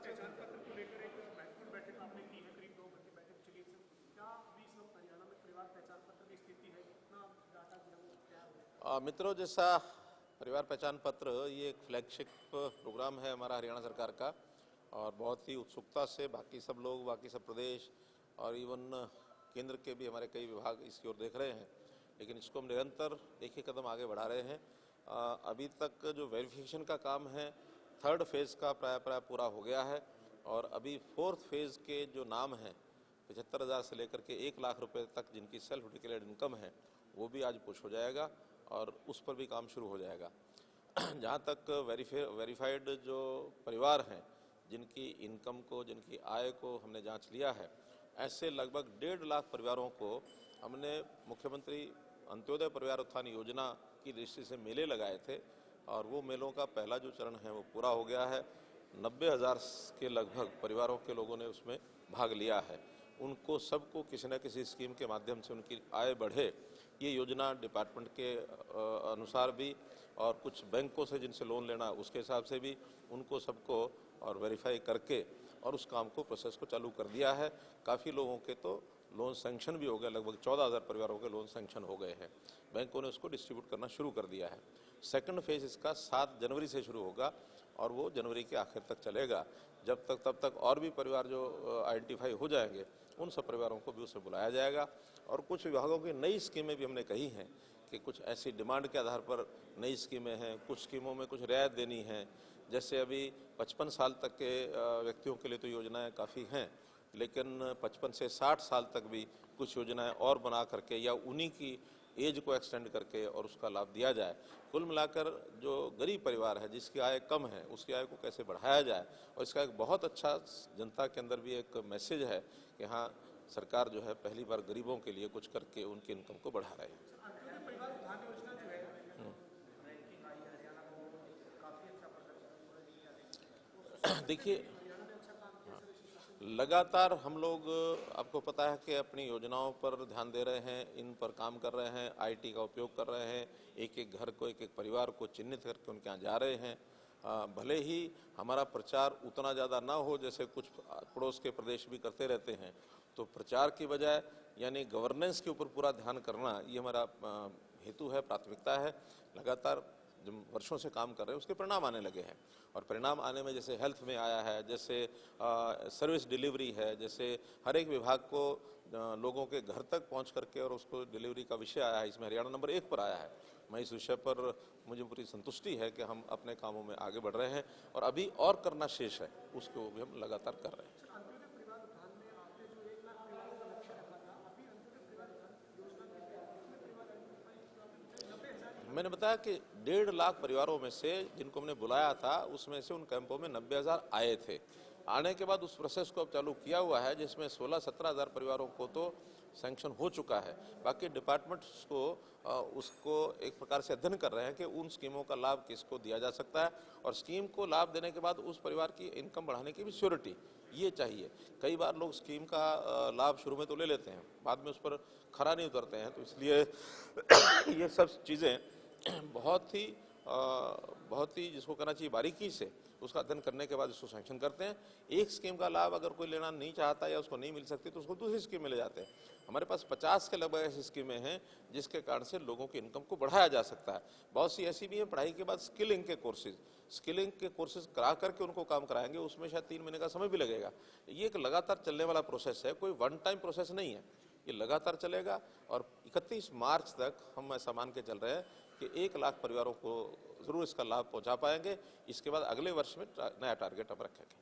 पहचान पत्र को लेकर एक महत्वपूर्ण बैठक आपने की है, करीब 2 घंटे बैठक चली है। क्या अभी इस वक्त हरियाणा में परिवार पहचान पत्र की स्थिति है, कितना डाटा जो है वो क्या है? मित्रों, जैसा परिवार पहचान पत्र ये एक फ्लैगशिप प्रोग्राम है हमारा हरियाणा सरकार का, और बहुत ही उत्सुकता से बाकी सब लोग, बाकी सब प्रदेश और इवन केंद्र के भी हमारे कई विभाग इसकी ओर देख रहे हैं। लेकिन इसको हम निरंतर एक ही कदम आगे बढ़ा रहे हैं। अभी तक जो वेरिफिकेशन का काम है, 3rd फेज़ का प्राय पूरा हो गया है, और अभी 4th फेज़ के जो नाम हैं 75,000 से लेकर के 1 लाख रुपए तक जिनकी सेल्फ डिक्लेयर्ड इनकम है, वो भी आज पुश हो जाएगा और उस पर भी काम शुरू हो जाएगा। जहाँ तक वेरीफाइड जो परिवार हैं, जिनकी इनकम को, जिनकी आय को हमने जांच लिया है, ऐसे लगभग 1.5 लाख परिवारों को हमने मुख्यमंत्री अंत्योदय परिवार उत्थान योजना की दृष्टि से मेले लगाए थे, और वो मेलों का पहला जो चरण है वो पूरा हो गया है। 90,000 के लगभग परिवारों के लोगों ने उसमें भाग लिया है। उनको सबको किसी न किसी स्कीम के माध्यम से उनकी आय बढ़े, ये योजना डिपार्टमेंट के अनुसार भी, और कुछ बैंकों से जिनसे लोन लेना उसके हिसाब से भी उनको सबको और वेरीफाई करके और उस काम को, प्रोसेस को चालू कर दिया है। काफ़ी लोगों के तो लोन सैंक्शन भी हो गए, लगभग 14,000 परिवारों के लोन सैंक्शन हो गए हैं। बैंकों ने उसको डिस्ट्रीब्यूट करना शुरू कर दिया है। 2nd फेज़ इसका 7 जनवरी से शुरू होगा और वो जनवरी के आखिर तक चलेगा। तब तक और भी परिवार जो आइडेंटिफाई हो जाएंगे, उन सब परिवारों को भी उसमें बुलाया जाएगा। और कुछ विभागों की नई स्कीमें भी हमने कही हैं कि कुछ ऐसी डिमांड के आधार पर नई स्कीमें हैं। कुछ स्कीमों में कुछ रियायत देनी है, जैसे अभी 55 साल तक के व्यक्तियों के लिए तो योजनाएं काफ़ी हैं, लेकिन 55 से 60 साल तक भी कुछ योजनाएं और बना करके या उन्हीं की एज को एक्सटेंड करके और उसका लाभ दिया जाए। कुल मिलाकर जो गरीब परिवार है, जिसकी आय कम है, उसकी आय को कैसे बढ़ाया जाए। और इसका एक बहुत अच्छा जनता के अंदर भी एक मैसेज है कि हाँ, सरकार जो है पहली बार गरीबों के लिए कुछ करके उनकी इनकम को बढ़ा रही है। अंत्योदय परिवार उत्थान योजना जो है, रैंकिंग आई है हरियाणा को, काफी अच्छा प्रदर्शन पूरे इंडिया में। देखिए, हरियाणा ने अच्छा काम किया सर इस शासन। लगातार हम लोग, आपको पता है कि अपनी योजनाओं पर ध्यान दे रहे हैं, इन पर काम कर रहे हैं, आईटी का उपयोग कर रहे हैं, एक एक घर को, एक एक परिवार को चिन्हित करके उनके यहाँ जा रहे हैं। भले ही हमारा प्रचार उतना ज़्यादा ना हो जैसे कुछ पड़ोस के प्रदेश भी करते रहते हैं, तो प्रचार की बजाय यानी गवर्नेंस के ऊपर पूरा ध्यान करना, ये हमारा हेतु है, प्राथमिकता है। लगातार जो वर्षों से काम कर रहे हैं उसके परिणाम आने लगे हैं, और परिणाम आने में जैसे हेल्थ में आया है, जैसे सर्विस डिलीवरी है, जैसे हर एक विभाग को लोगों के घर तक पहुंच करके और उसको डिलीवरी का विषय आया है, इसमें हरियाणा नंबर 1 पर आया है। मैं इस विषय पर मुझे पूरी संतुष्टि है कि हम अपने कामों में आगे बढ़ रहे हैं, और अभी और करना शेष है, उसको भी हम लगातार कर रहे हैं। अंत्योदय परिवार उत्थान में आपने जो 1 लाख परिवारों का लक्ष्य रखा था, अभी अंत्योदय परिवार उत्थान योजना के तहत कितने परिवार आइडेंटिफाई जो आपने बताया? 90,000। मैंने बताया कि 1.5 लाख परिवारों में से जिनको हमने बुलाया था, उसमें से उन कैंपों में 90,000 आए थे। आने के बाद उस प्रोसेस को अब चालू किया हुआ है, जिसमें 16-17,000 परिवारों को तो सैंक्शन हो चुका है। बाकी डिपार्टमेंट्स को उसको एक प्रकार से अध्ययन कर रहे हैं कि उन स्कीमों का लाभ किसको दिया जा सकता है, और स्कीम को लाभ देने के बाद उस परिवार की इनकम बढ़ाने की भी श्योरिटी ये चाहिए। कई बार लोग स्कीम का लाभ शुरू में तो ले लेते हैं, बाद में उस पर खरा नहीं उतरते हैं, तो इसलिए ये सब चीज़ें बहुत ही जिसको कहना चाहिए बारीकी से उसका अध्ययन करने के बाद इसको सैंक्शन करते हैं। एक स्कीम का लाभ अगर कोई लेना नहीं चाहता या उसको नहीं मिल सकती तो उसको दूसरी स्कीम में ले जाते हैं। हमारे पास 50 के लगभग ऐसी स्कीमें हैं जिसके कारण से लोगों की इनकम को बढ़ाया जा सकता है। बहुत सी ऐसी भी है पढ़ाई के बाद स्किलिंग के कोर्सेज करा करके उनको काम कराएंगे, उसमें शायद 3 महीने का समय भी लगेगा। ये एक लगातार चलने वाला प्रोसेस है, कोई वन टाइम प्रोसेस नहीं है, ये लगातार चलेगा। और 31 मार्च तक हम ऐसा मान के चल रहे हैं कि 1 लाख परिवारों को ज़रूर इसका लाभ पहुंचा पाएंगे। इसके बाद अगले वर्ष में नया टारगेट हम रखेंगे।